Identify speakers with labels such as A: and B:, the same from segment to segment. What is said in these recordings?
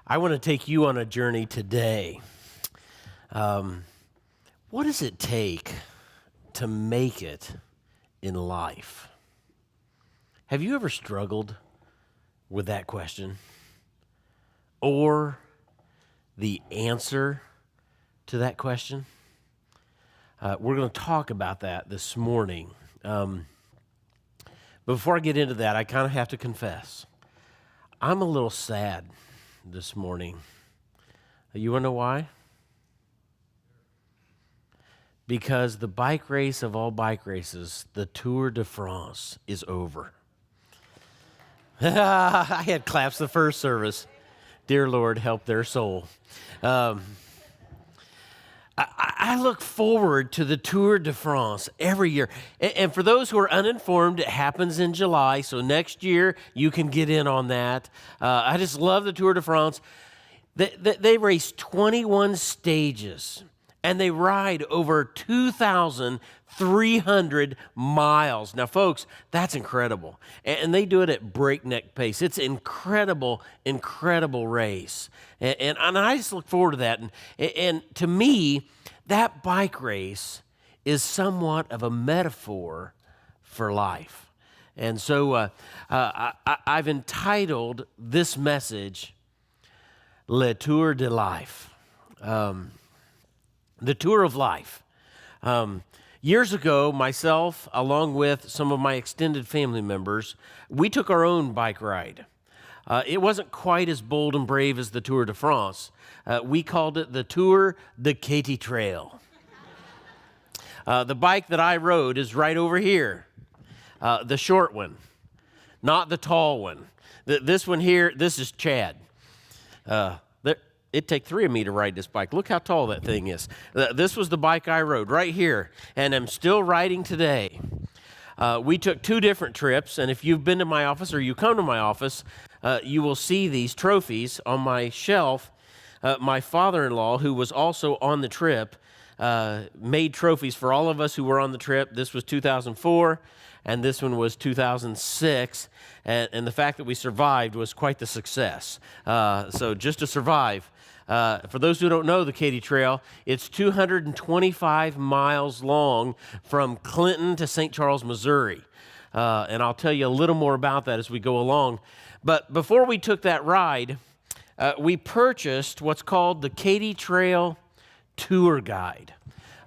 A: I want to take you on a journey today. What does it take to make it in life? Have you ever struggled with that question? Or the answer to that question? We're going to talk about that this morning. But before I get into that, I kind of have to confess. I'm a little sad this morning. You want to know why? Because the bike race of all bike races, the Tour de France, is over. I had claps the first service. Dear Lord, help their soul. I look forward to the Tour de France every year. And for those who are uninformed, it happens in July. So next year, you can get in on that. I just love the Tour de France. They race 21 stages, and they ride over 2,300 miles. Now, folks, that's incredible. And they do it at breakneck pace. It's an incredible, incredible race. And I just look forward to that. And to me, that bike race is somewhat of a metaphor for life. And so I've entitled this message, Le Tour de Life, the Tour of Life. Years ago, myself, along with some of my extended family members, we took our own bike ride. It wasn't quite as bold and brave as the Tour de France. We called it the Tour de Katy Trail. The bike that I rode is right over here, the short one, not the tall one. This one here, this is Chad. It'd take three of me to ride this bike. Look how tall that thing is. This was the bike I rode right here, and I'm still riding today. We took two different trips, and if you've been to my office or you come to my office, you will see these trophies on my shelf. My father-in-law, who was also on the trip, made trophies for all of us who were on the trip. This was 2004, and this one was 2006, and the fact that we survived was quite the success. So just to survive. For those who don't know the Katy Trail, it's 225 miles long from Clinton to St. Charles, Missouri. And I'll tell you a little more about that as we go along. But before we took that ride, we purchased what's called the Katy Trail Tour Guide.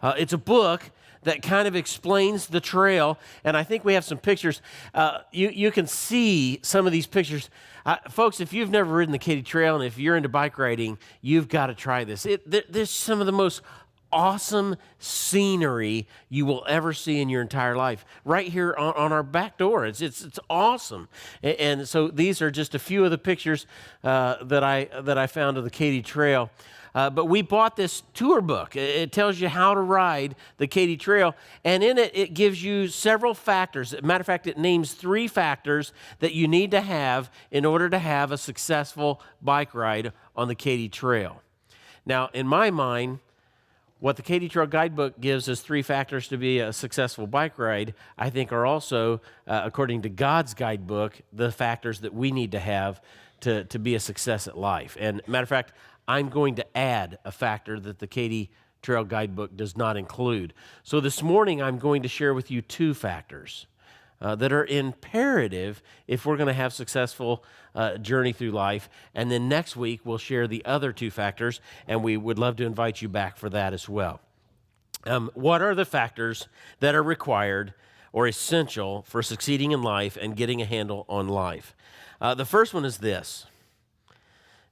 A: It's a book that kind of explains the trail, and I think we have some pictures. You can see some of these pictures. Folks, if you've never ridden the Katy Trail, and if you're into bike riding, you've got to try this. There's some of the most awesome scenery you will ever see in your entire life right here on our back door. It's awesome. And so these are just a few of the pictures that I found of the Katy Trail. But we bought this tour book. It tells you how to ride the Katy Trail, and in it, it gives you several factors. As a matter of fact, it names 3 factors that you need to have in order to have a successful bike ride on the Katy Trail. Now, in my mind, what the Katy Trail Guidebook gives us 3 factors to be a successful bike ride, I think are also, according to God's guidebook, the factors that we need to have to be a success at life. And matter of fact, I'm going to add a factor that the Katy Trail Guidebook does not include. So this morning, I'm going to share with you 2 factors that are imperative if we're going to have a successful journey through life. And then next week, we'll share the other 2 factors, and we would love to invite you back for that as well. What are the factors that are required or essential for succeeding in life and getting a handle on life? The first one is this.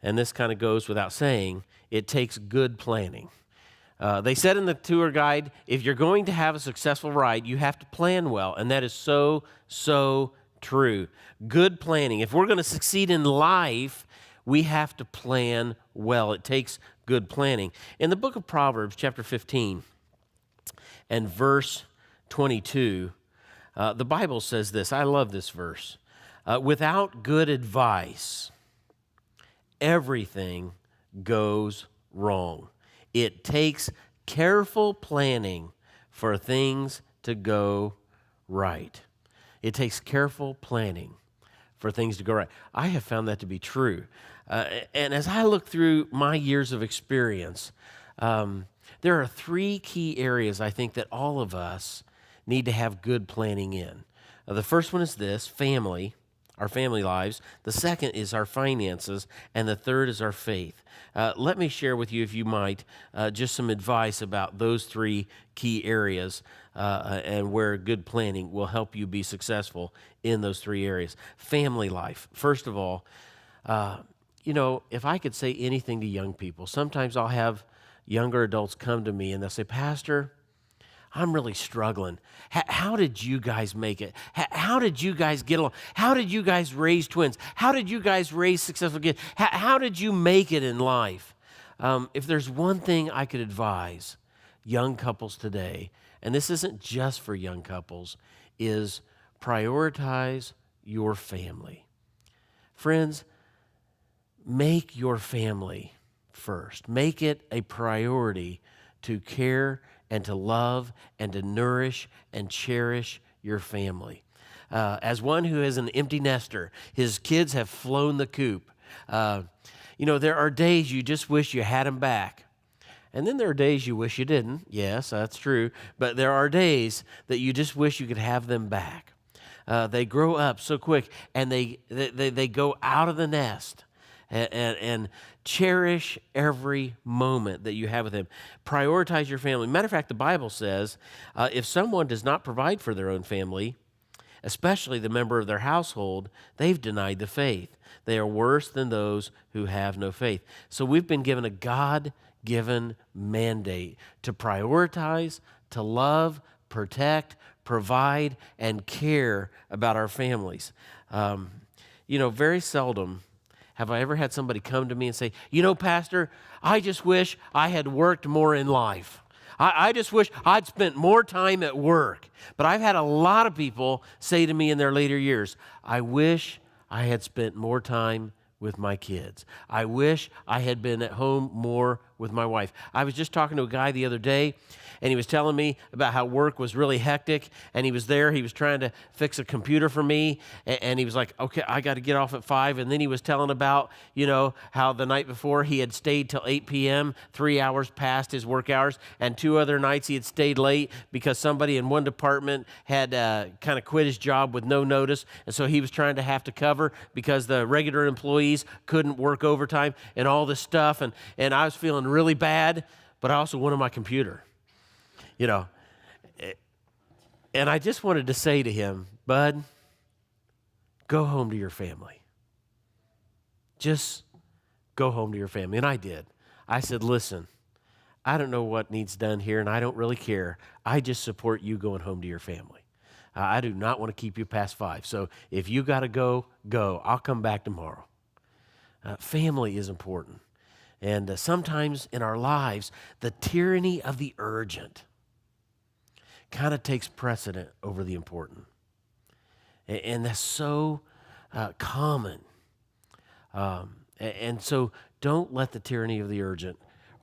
A: And this kind of goes without saying, it takes good planning. They said in the tour guide, if you're going to have a successful ride, you have to plan well. And that is so, so true. Good planning. If we're going to succeed in life, we have to plan well. It takes good planning. In the book of Proverbs, chapter 15, and verse 22, the Bible says this. I love this verse. Without good advice, everything goes wrong. It takes careful planning for things to go right. It takes careful planning for things to go right. I have found that to be true. And as I look through my years of experience, there are three key areas I think that all of us need to have good planning in. The first one is this, family, our family lives. The second is our finances. And the third is our faith. Let me share with you, if you might, just some advice about those three key areas and where good planning will help you be successful in those three areas. Family life. First of all, if I could say anything to young people, sometimes I'll have younger adults come to me and they'll say, Pastor, I'm really struggling. How did you guys make it? How did you guys get along? How did you guys raise twins? How did you guys raise successful kids? How did you make it in life? If there's one thing I could advise young couples today, and this isn't just for young couples, is prioritize your family. Friends, make your family first. Make it a priority to care and to love and to nourish and cherish your family. As one who is an empty nester, his kids have flown the coop. There are days you just wish you had them back. And then there are days you wish you didn't. Yes, that's true. But there are days that you just wish you could have them back. They grow up so quick, and they go out of the nest. And cherish every moment that you have with him. Prioritize your family. Matter of fact, the Bible says if someone does not provide for their own family, especially the member of their household, they've denied the faith. They are worse than those who have no faith. So we've been given a God-given mandate to prioritize, to love, protect, provide, and care about our families. Very seldom have I ever had somebody come to me and say, Pastor, I just wish I had worked more in life. I just wish I'd spent more time at work. But I've had a lot of people say to me in their later years, I wish I had spent more time with my kids. I wish I had been at home more with my wife. I was just talking to a guy the other day, and he was telling me about how work was really hectic, and he was trying to fix a computer for me, and he was like, okay, I got to get off at 5, and then he was telling about, how the night before he had stayed till 8 p.m., 3 hours past his work hours, and 2 other nights he had stayed late because somebody in one department had kind of quit his job with no notice, and so he was trying to have to cover because the regular employees couldn't work overtime and all this stuff, and I was feeling really bad, but I also wanted my computer. And I just wanted to say to him, bud, go home to your family. Just go home to your family. And I did. I said, listen, I don't know what needs done here, and I don't really care. I just support you going home to your family. I do not want to keep you past 5. So if you got to go, go. I'll come back tomorrow. Family is important. And sometimes in our lives, the tyranny of the urgent kind of takes precedent over the important. And that's so common. And so don't let the tyranny of the urgent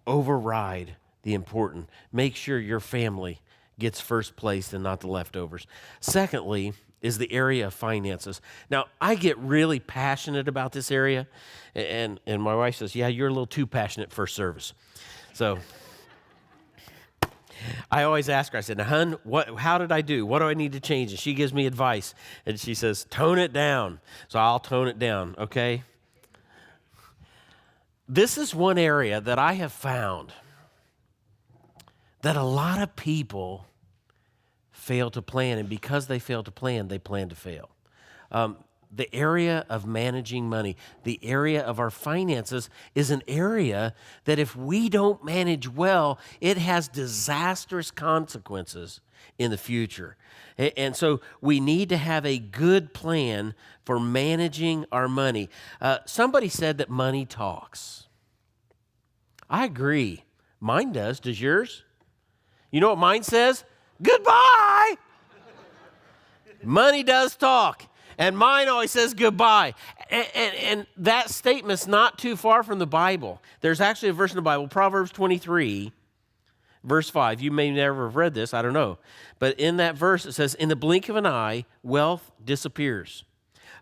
A: override the important. Make sure your family gets first place and not the leftovers. Secondly, is the area of finances. Now, I get really passionate about this area, and my wife says, yeah, you're a little too passionate for service. So I always ask her, I said, now, hun, how did I do? What do I need to change? And she gives me advice, and she says, tone it down. So I'll tone it down, okay? This is one area that I have found that a lot of people fail to plan, and because they fail to plan, they plan to fail. The area of managing money, the area of our finances is an area that if we don't manage well, it has disastrous consequences in the future. And so we need to have a good plan for managing our money. Somebody said that money talks. I agree. Mine does. Does yours? You know what mine says? Goodbye. Money does talk, and mine always says goodbye. And that statement's not too far from the Bible. There's actually a verse in the Bible, Proverbs 23, verse 5. You may never have read this, I don't know. But in that verse it says, in the blink of an eye, wealth disappears.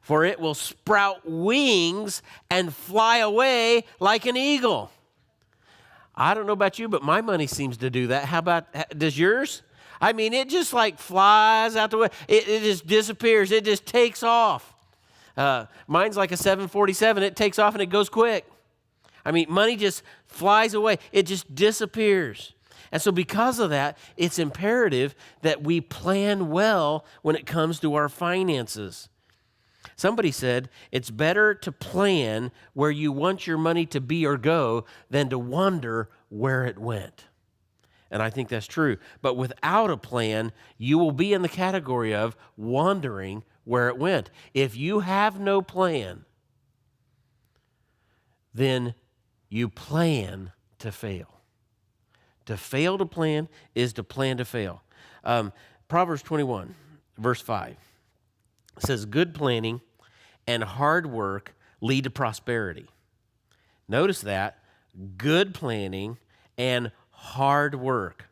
A: for it will sprout wings and fly away like an eagle. I don't know about you, but my money seems to do that. How about, does yours? I mean, it just like flies out the way. It just disappears. It just takes off. Mine's like a 747. It takes off and it goes quick. I mean, money just flies away. It just disappears. And so because of that, it's imperative that we plan well when it comes to our finances. Somebody said, it's better to plan where you want your money to be or go than to wonder where it went. And I think that's true. But without a plan, you will be in the category of wondering where it went. If you have no plan, then you plan to fail. To fail to plan is to plan to fail. Proverbs 21, verse 5 says, good planning and hard work lead to prosperity. Notice that. Good planning and hard work.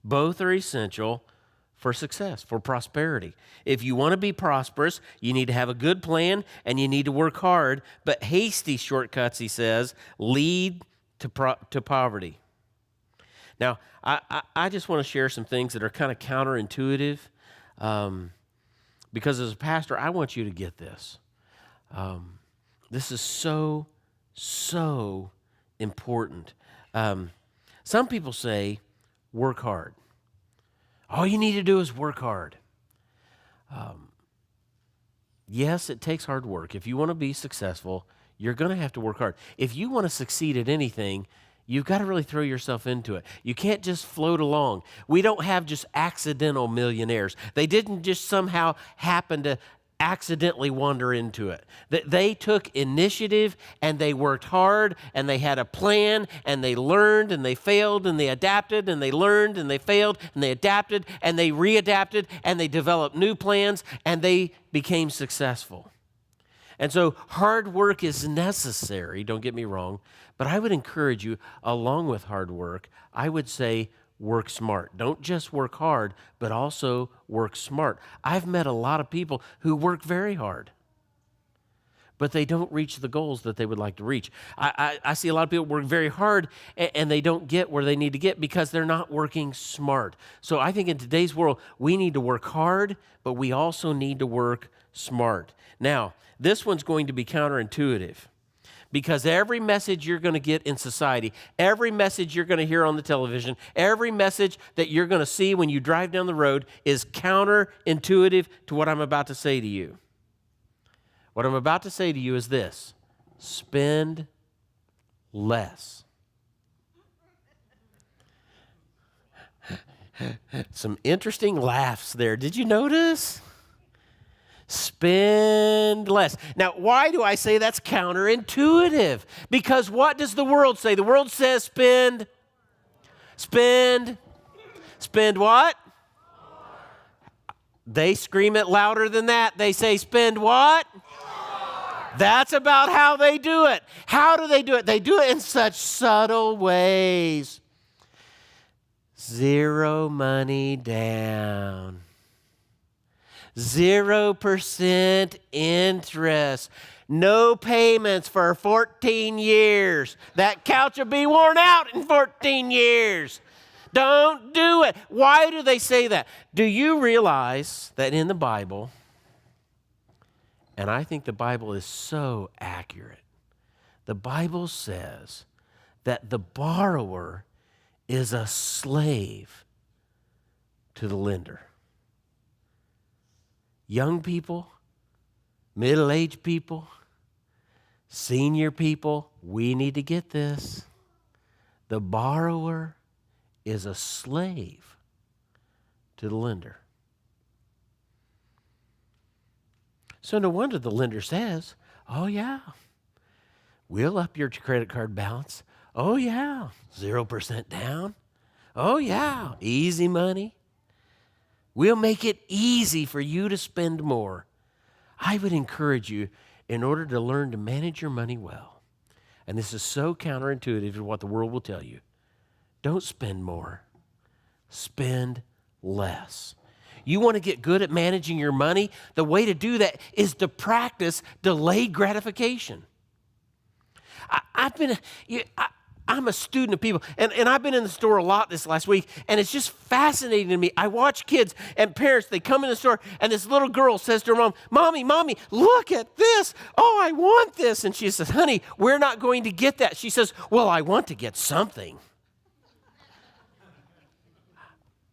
A: Both are essential for success, for prosperity. If you want to be prosperous, you need to have a good plan and you need to work hard. But hasty shortcuts, he says, lead to poverty. Now, I just want to share some things that are kind of counterintuitive because as a pastor, I want you to get this. This is so important. Some people say, work hard. All you need to do is work hard. Yes, it takes hard work. If you want to be successful, you're going to have to work hard. If you want to succeed at anything, you've got to really throw yourself into it. You can't just float along. We don't have just accidental millionaires. They didn't just somehow happen to accidentally wander into it. They took initiative and they worked hard and they had a plan and they learned and they failed and they adapted and they learned and they failed and they adapted and they readapted and they developed new plans and they became successful. And so hard work is necessary, don't get me wrong, but I would encourage you, along with hard work, I would say work smart. Don't just work hard, but also work smart. I've met a lot of people who work very hard, but they don't reach the goals that they would like to reach. I see a lot of people work very hard and they don't get where they need to get because they're not working smart. So I think in today's world, we need to work hard, but we also need to work smart. Now, this one's going to be counterintuitive. Because every message you're going to get in society, every message you're going to hear on the television, every message that you're going to see when you drive down the road is counterintuitive to what I'm about to say to you. What I'm about to say to you is this: spend less. Some interesting laughs there. Did you notice? Spend less. Now, why do I say that's counterintuitive? Because what does the world say? The world says spend what? They scream it louder than that. They say spend what? That's about how they do it. How do they do it? They do it in such subtle ways. Zero money down. 0% interest. No payments for 14 years. That couch will be worn out in 14 years. Don't do it. Why do they say that? Do you realize that in the Bible, and I think the Bible is so accurate, the Bible says that the borrower is a slave to the lender. Young people, middle-aged people, senior people, we need to get this. The borrower is a slave to the lender. So no wonder the lender says, oh yeah, we'll up your credit card balance. Oh yeah, 0% down. Oh yeah, easy money. We'll make it easy for you to spend more. I would encourage you, in order to learn to manage your money well, and this is so counterintuitive to what the world will tell you, don't spend more. Spend less. You want to get good at managing your money? The way to do that is to practice delayed gratification. I'm a student of people, and I've been in the store a lot this last week, and it's just fascinating to me. I watch kids and parents, they come in the store, and this little girl says to her mom, Mommy, look at this. Oh, I want this. And she says, honey, we're not going to get that. She says, well, I want to get something.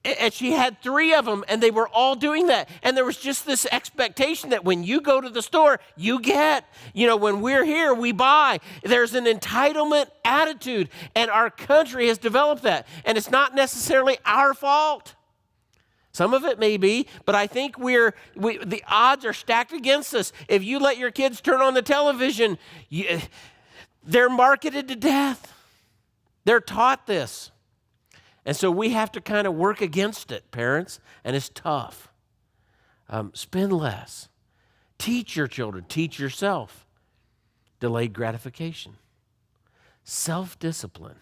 A: And she had 3 of them, and they were all doing that. And there was just this expectation that when you go to the store, you get. When we're here, we buy. There's an entitlement attitude, and our country has developed that. And it's not necessarily our fault. Some of it may be, but I think the odds are stacked against us. If you let your kids turn on the television, they're marketed to death. They're taught this. And so we have to kind of work against it, parents, and it's tough. Spend less. Teach your children. Teach yourself. Delayed gratification. Self-discipline.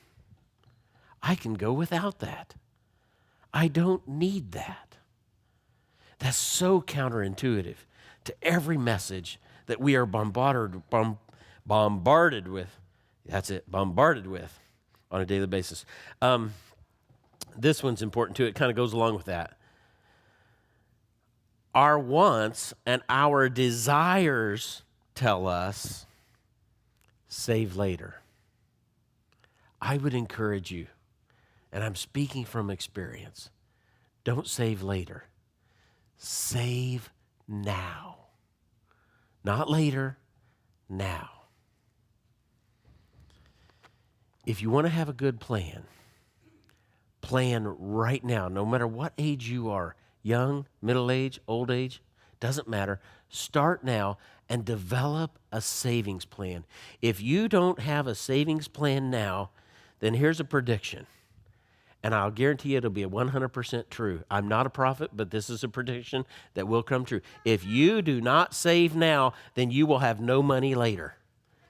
A: I can go without that. I don't need that. That's so counterintuitive to every message that we are bombarded with. That's it, bombarded with on a daily basis. This one's important too. It kind of goes along with that. Our wants and our desires tell us, save later. I would encourage you, and I'm speaking from experience, don't save later. Save now. Not later, now. If you want to have a good plan right now, no matter what age you are, young, middle age, old age, doesn't matter. Start now and develop a savings plan. If you don't have a savings plan now, then here's a prediction, and I'll guarantee it'll be 100% true. I'm not a prophet, but this is a prediction that will come true. If you do not save now, then you will have no money later.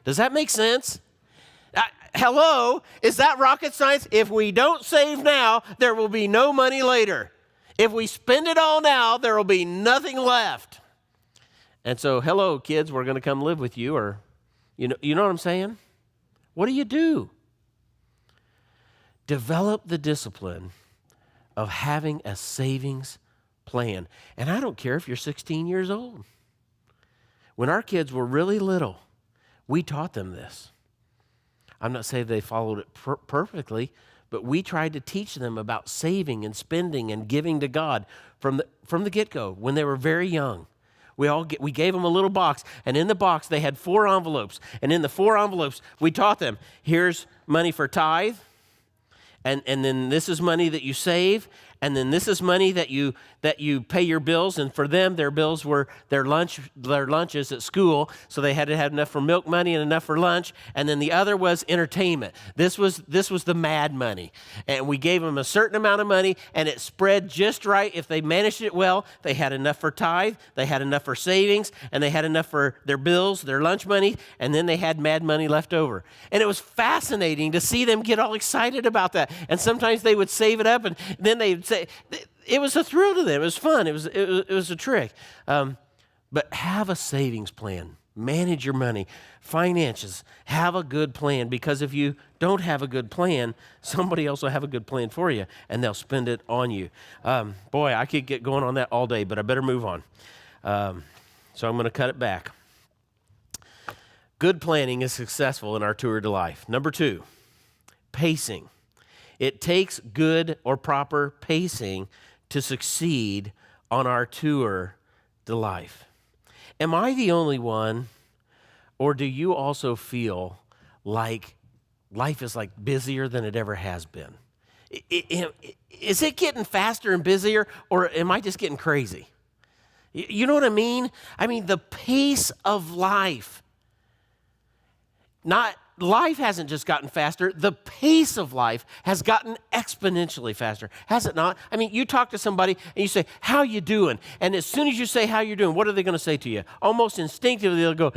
A: Does that make sense? Hello? Is that rocket science? If we don't save now, there will be no money later. If we spend it all now, there will be nothing left. And so, hello, kids, we're going to come live with you, or, you know what I'm saying? What do? Develop the discipline of having a savings plan. And I don't care if you're 16 years old. When our kids were really little, we taught them this. I'm not saying they followed it perfectly, but we tried to teach them about saving and spending and giving to God from the get-go when they were very young. We gave them a little box, and in the box they had 4 envelopes. And in the 4 envelopes, we taught them, here's money for tithe, and then this is money that you save, and then this is money that you pay your bills. And for them, their bills were their lunches at school, so they had to have enough for milk money and enough for lunch. And then the other was entertainment. This was the mad money, and we gave them a certain amount of money, and it spread just right. If they managed it well, they had enough for tithe, they had enough for savings, and they had enough for their bills, their lunch money, and then they had mad money left over. And it was fascinating to see them get all excited about that. And sometimes they would save it up, and then they'd say, it was a thrill to them. It was fun. It was a trick. But have a savings plan. Manage your money, finances. Have a good plan, because if you don't have a good plan, somebody else will have a good plan for you, and they'll spend it on you. Boy, I could get going on that all day, but I better move on. So I'm going to cut it back. Good planning is successful in our tour to life. Number 2, pacing. It takes good or proper pacing to succeed on our tour to life. Am I the only one, or do you also feel like life is like busier than it ever has been? Is it getting faster and busier, or am I just getting crazy? You know what I mean? I mean, the pace of life, life hasn't just gotten faster. The pace of life has gotten exponentially faster, has it not? I mean, you talk to somebody and you say, how you doing? And as soon as you say how you're doing, what are they going to say to you? Almost instinctively, they'll go,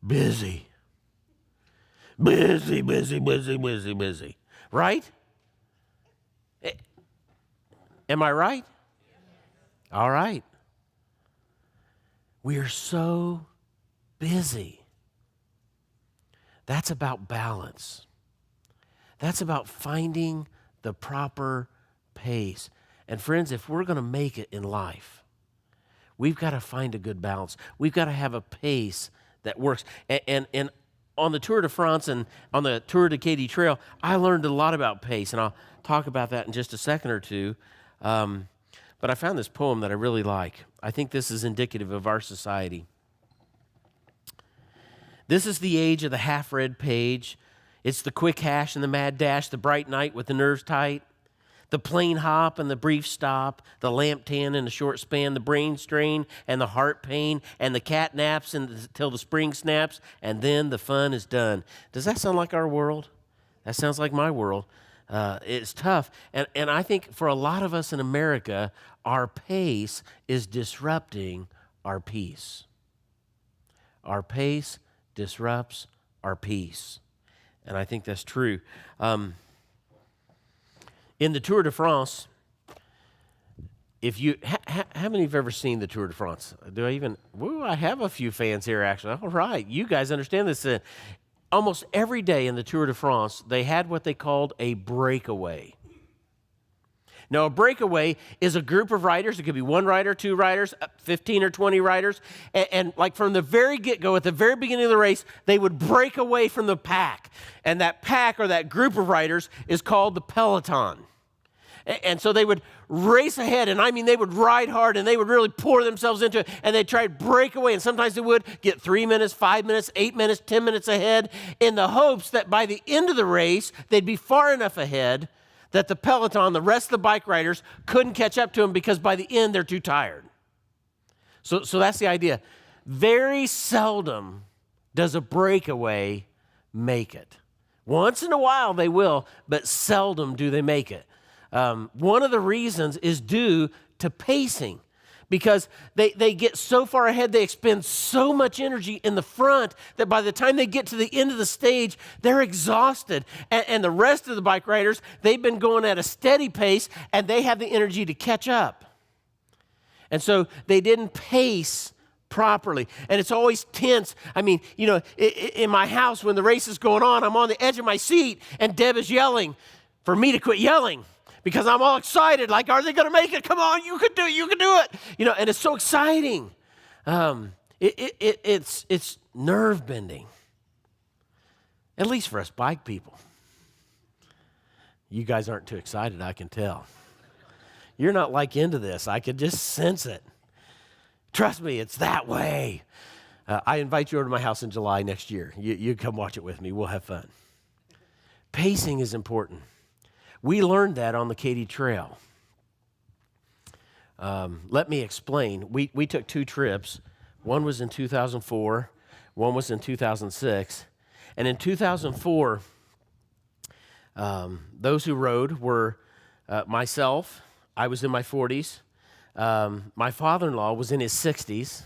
A: busy. Busy, busy, busy, busy, busy. Right? Am I right? All right. We are so busy. That's about balance. That's about finding the proper pace. And friends, if we're going to make it in life, we've got to find a good balance. We've got to have a pace that works. And on the Tour de France and on the Tour de Katy Trail, I learned a lot about pace, and I'll talk about that in just a second or two. But I found this poem that I really like. I think this is indicative of our society. This is the age of the half-read page. It's the quick hash and the mad dash, the bright night with the nerves tight, the plain hop and the brief stop, the lamp tan and the short span, the brain strain and the heart pain, and the cat naps until the spring snaps, and then the fun is done. Does that sound like our world? That sounds like my world. It's tough. And I think for a lot of us in America, our pace is disrupting our peace. Our pace disrupts our peace. And I think that's true. In the Tour de France, if you, how many have ever seen the Tour de France? I have a few fans here actually. All right, you guys understand this. Almost every day in the Tour de France, they had what they called a breakaway. Now, a breakaway is a group of riders. It could be one rider, two riders, 15 or 20 riders. And like from the very get-go, at the very beginning of the race, they would break away from the pack. And that pack or that group of riders is called the peloton. And so they would race ahead, and I mean they would ride hard, and they would really pour themselves into it, and they'd try to break away. And sometimes they would get 3 minutes, 5 minutes, 8 minutes, 10 minutes ahead in the hopes that by the end of the race, they'd be far enough ahead that the peloton, the rest of the bike riders, couldn't catch up to them because by the end they're too tired. So that's the idea. Very seldom does a breakaway make it. Once in a while they will, but seldom do they make it. One of the reasons is due to pacing, because they get so far ahead, they expend so much energy in the front that by the time they get to the end of the stage, they're exhausted. And the rest of the bike riders, they've been going at a steady pace, and they have the energy to catch up. And so they didn't pace properly. And it's always tense. I mean, in my house, when the race is going on, I'm on the edge of my seat, and Deb is yelling for me to quit yelling, because I'm all excited, like, are they going to make it? Come on, you can do it, you can do it. And it's so exciting. It's nerve-bending, at least for us bike people. You guys aren't too excited, I can tell. You're not like into this. I could just sense it. Trust me, it's that way. I invite you over to my house in July next year. You come watch it with me. We'll have fun. Pacing is important. We learned that on the Katy Trail. Let me explain. We took 2 trips. One was in 2004. One was in 2006. And in 2004, those who rode were myself. I was in my 40s. My father-in-law was in his 60s.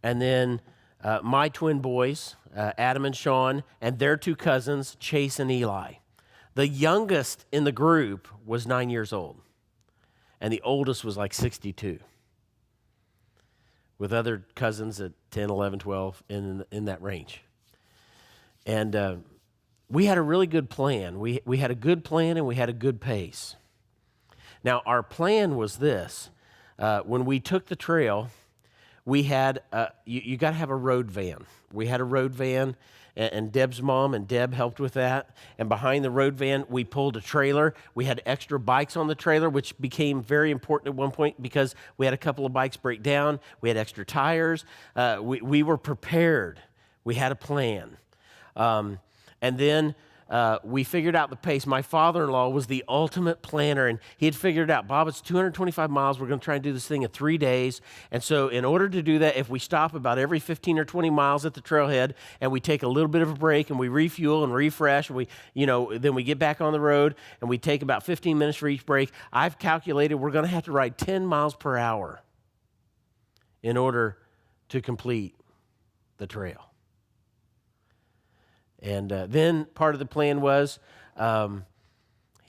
A: And then my twin boys, Adam and Sean, and their 2 cousins, Chase and Eli. The youngest in the group was 9 years old, and the oldest was like 62, with other cousins at 10, 11, 12, in that range. And we had a really good plan. We had a good plan, and we had a good pace. Now, our plan was this. When we took the trail, we had, you got to have a road van. We had a road van, and Deb's mom and Deb helped with that. And behind the road van, we pulled a trailer. We had extra bikes on the trailer, which became very important at one point because we had a couple of bikes break down. We had extra tires. We were prepared. We had a plan. And then we figured out the pace. My father-in-law was the ultimate planner, and he had figured it out. Bob, it's 225 miles. We're going to try and do this thing in 3 days. And so in order to do that, if we stop about every 15 or 20 miles at the trailhead, and we take a little bit of a break, and we refuel and refresh, and then we get back on the road, and we take about 15 minutes for each break, I've calculated we're going to have to ride 10 miles per hour in order to complete the trail. And then part of the plan was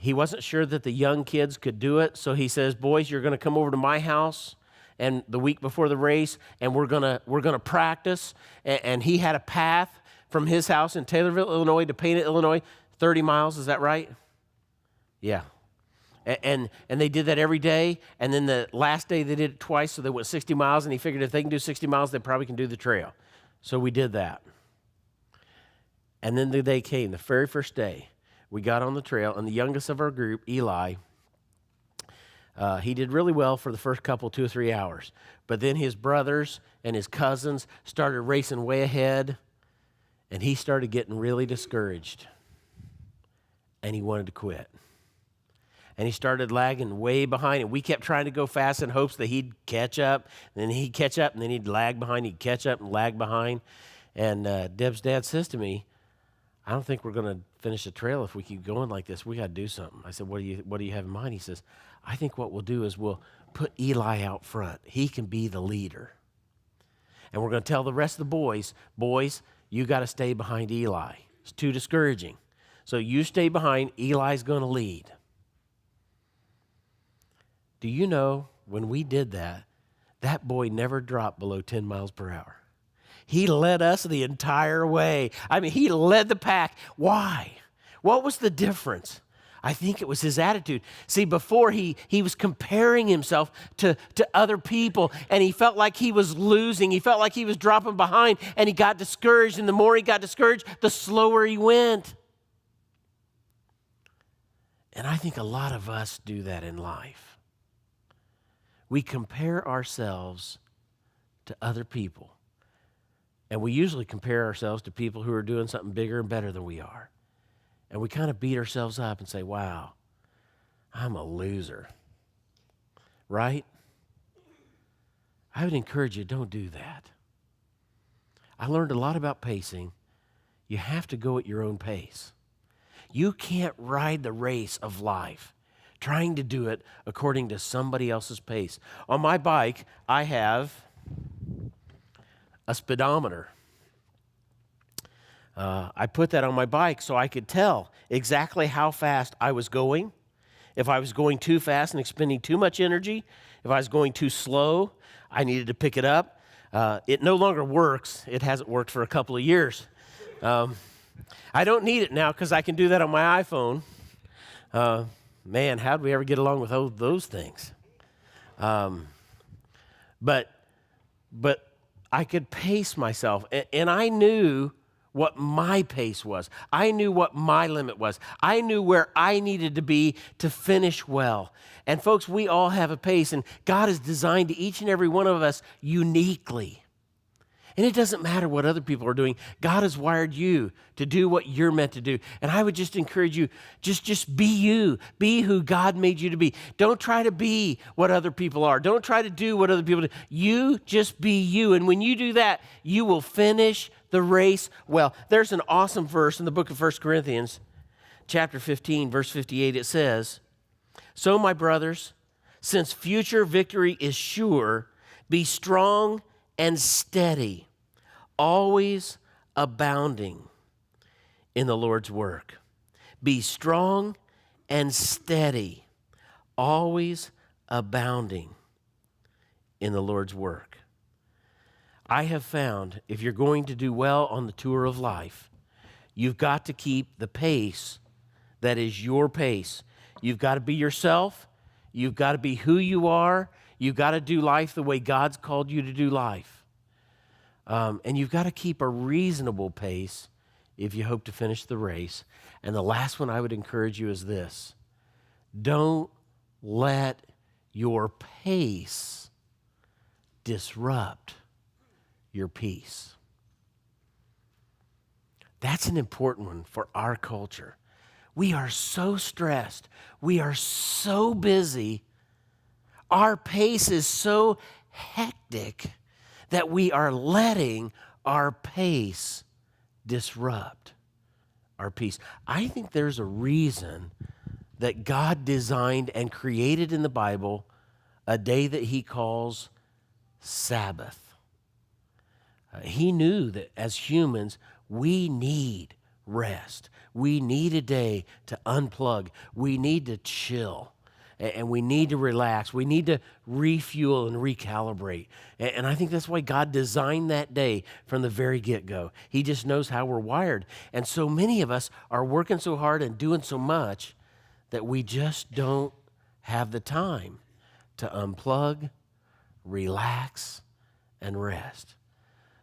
A: he wasn't sure that the young kids could do it, so he says, boys, you're going to come over to my house and the week before the race, and we're gonna practice. And he had a path from his house in Taylorville, Illinois to Painted, Illinois, 30 miles, is that right? Yeah. And they did that every day, and then the last day they did it twice, so they went 60 miles, and he figured if they can do 60 miles, they probably can do the trail. So we did that. And then the day came, the very first day, we got on the trail, and the youngest of our group, Eli, he did really well for the first couple, 2 or 3 hours. But then his brothers and his cousins started racing way ahead, and he started getting really discouraged, and he wanted to quit. And he started lagging way behind, and we kept trying to go fast in hopes that he'd catch up, and then he'd catch up, and then he'd lag behind, he'd catch up and lag behind. And Deb's dad says to me, I don't think we're going to finish the trail if we keep going like this. We got to do something. I said, what do you have in mind? He says, I think what we'll do is we'll put Eli out front. He can be the leader. And we're going to tell the rest of the boys, you got to stay behind Eli. It's too discouraging. So you stay behind, Eli's going to lead. Do you know, when we did that, that boy never dropped below 10 miles per hour. He led us the entire way. I mean, he led the pack. Why? What was the difference? I think it was his attitude. See, before he was comparing himself to other people, and he felt like he was losing. He felt like he was dropping behind, and he got discouraged. And the more he got discouraged, the slower he went. And I think a lot of us do that in life. We compare ourselves to other people. And we usually compare ourselves to people who are doing something bigger and better than we are. And we kind of beat ourselves up and say, wow, I'm a loser. Right? I would encourage you, don't do that. I learned a lot about pacing. You have to go at your own pace. You can't ride the race of life trying to do it according to somebody else's pace. On my bike, I have a speedometer. I put that on my bike so I could tell exactly how fast I was going, if I was going too fast and expending too much energy, if I was going too slow, I needed to pick it up. It no longer works. It hasn't worked for a couple of years. I don't need it now because I can do that on my iPhone. Man, how'd we ever get along with those things? But I could pace myself, and I knew what my pace was. I knew what my limit was. I knew where I needed to be to finish well. And folks, we all have a pace, and God has designed each and every one of us uniquely. And it doesn't matter what other people are doing. God has wired you to do what you're meant to do. And I would just encourage you, just be you. Be who God made you to be. Don't try to be what other people are. Don't try to do what other people do. You just be you. And when you do that, you will finish the race well. There's an awesome verse in the book of 1 Corinthians, chapter 15, verse 58. It says, so my brothers, since future victory is sure, be strong and steady, always abounding in the Lord's work. Be strong and steady, always abounding in the Lord's work. I have found if you're going to do well on the tour of life, you've got to keep the pace that is your pace. You've got to be yourself. You've got to be who you are. You've got to do life the way God's called you to do life. And you've got to keep a reasonable pace if you hope to finish the race. And the last one I would encourage you is this. Don't let your pace disrupt your peace. That's an important one for our culture. We are so stressed. We are so busy. Our pace is so hectic that we are letting our pace disrupt our peace. I think there's a reason that God designed and created in the Bible a day that he calls Sabbath. He knew that as humans, we need rest. We need a day to unplug. We need to chill. And we need to relax. We need to refuel and recalibrate. And I think that's why God designed that day from the very get-go. He just knows how we're wired. And so many of us are working so hard and doing so much that we just don't have the time to unplug, relax, and rest.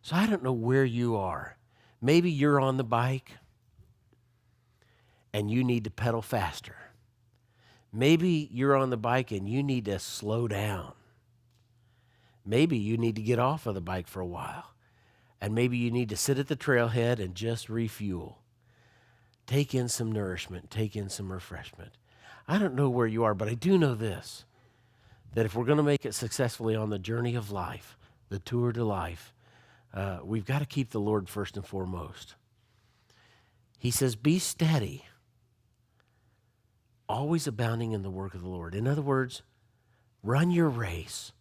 A: So I don't know where you are. Maybe you're on the bike and you need to pedal faster. Maybe you're on the bike and you need to slow down. Maybe you need to get off of the bike for a while. And maybe you need to sit at the trailhead and just refuel. Take in some nourishment, take in some refreshment. I don't know where you are, but I do know this, that if we're going to make it successfully on the journey of life, the tour to life, we've got to keep the Lord first and foremost. He says, be steady, always abounding in the work of the Lord. In other words, run your race,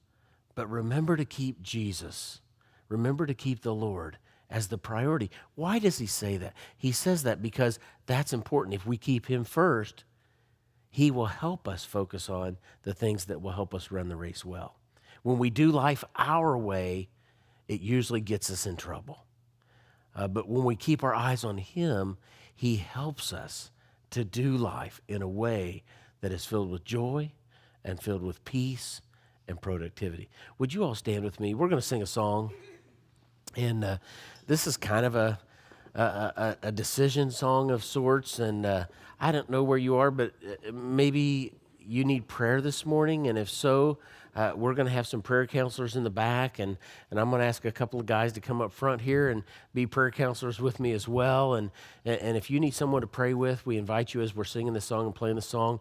A: but remember to keep Jesus. Remember to keep the Lord as the priority. Why does he say that? He says that because that's important. If we keep him first, he will help us focus on the things that will help us run the race well. When we do life our way, it usually gets us in trouble. But when we keep our eyes on him, he helps us to do life in a way that is filled with joy and filled with peace and productivity. Would you all stand with me? We're going to sing a song, and this is kind of a decision song of sorts, and I don't know where you are, but maybe you need prayer this morning, and if so, we're going to have some prayer counselors in the back, and I'm going to ask a couple of guys to come up front here and be prayer counselors with me as well. And if you need someone to pray with, we invite you as we're singing this song and playing the song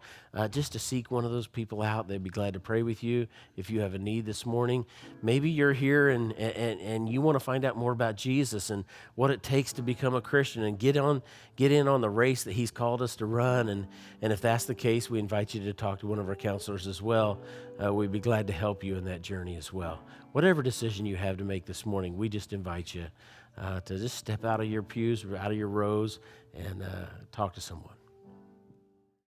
A: just to seek one of those people out. They'd be glad to pray with you if you have a need this morning. Maybe you're here and you want to find out more about Jesus and what it takes to become a Christian and get in on the race that he's called us to run. And if that's the case, we invite you to talk to one of our counselors as well. We'd be glad to help you in that journey as well. Whatever decision you have to make this morning, we just invite you to just step out of your pews, out of your rows, and talk to someone.